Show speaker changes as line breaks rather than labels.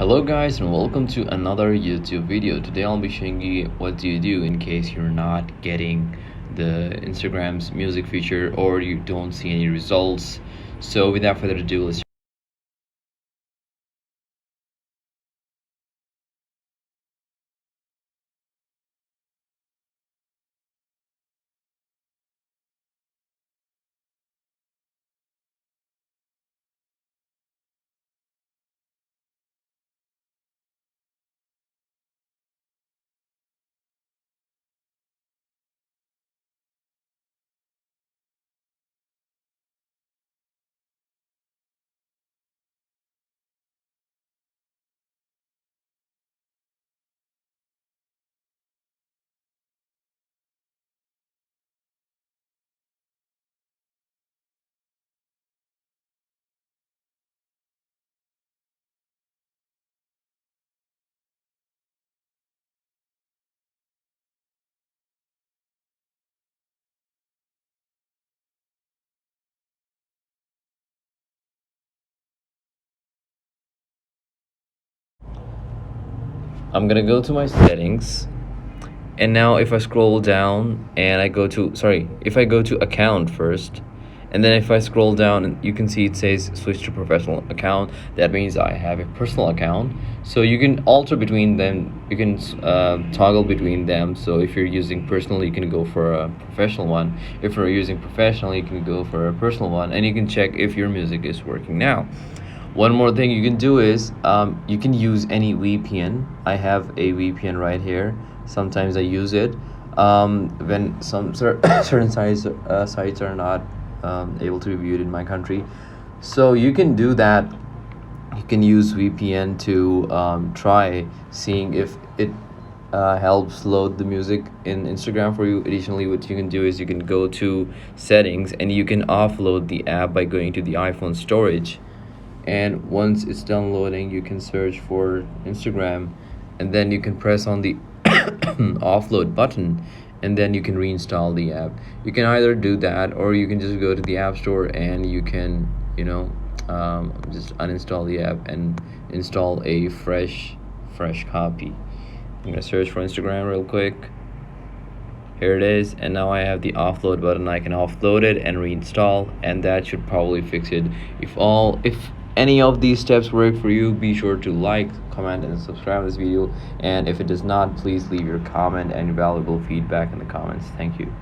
Hello guys and welcome to another YouTube video. Today I'll be showing you what do you do in case you're not getting the Instagram's music feature or you don't see any results. So without further ado, let's I'm gonna go to my settings, and now if I scroll down and if I go to account first, and then if I scroll down, you can see it says switch to professional account. That means I have a personal account, so you can alter between them. You can toggle between them. So if you're using personal, you can go for a professional one. If you're using professional, you can go for a personal one, and you can check if your music is working now. One more thing you can do is you can use any VPN. I have a VPN right here. Sometimes I use it when some certain sites are not able to be viewed in my country. So you can do that. You can use VPN to try seeing if it helps load the music in Instagram for you. Additionally, what you can do is you can go to settings and you can offload the app by going to the iPhone storage, and once it's done loading you can search for Instagram, and then you can press on the offload button, and then you can reinstall the app. You can either do that or you can just go to the app store and you can just uninstall the app and install a fresh copy. I'm gonna search for Instagram real quick. Here it is, and now I have the offload button. I can offload it and reinstall, and that should probably fix it. If any of these steps work for you, be sure to like, comment, and subscribe to this video. And if it does not, please leave your comment and your valuable feedback in the comments. Thank you.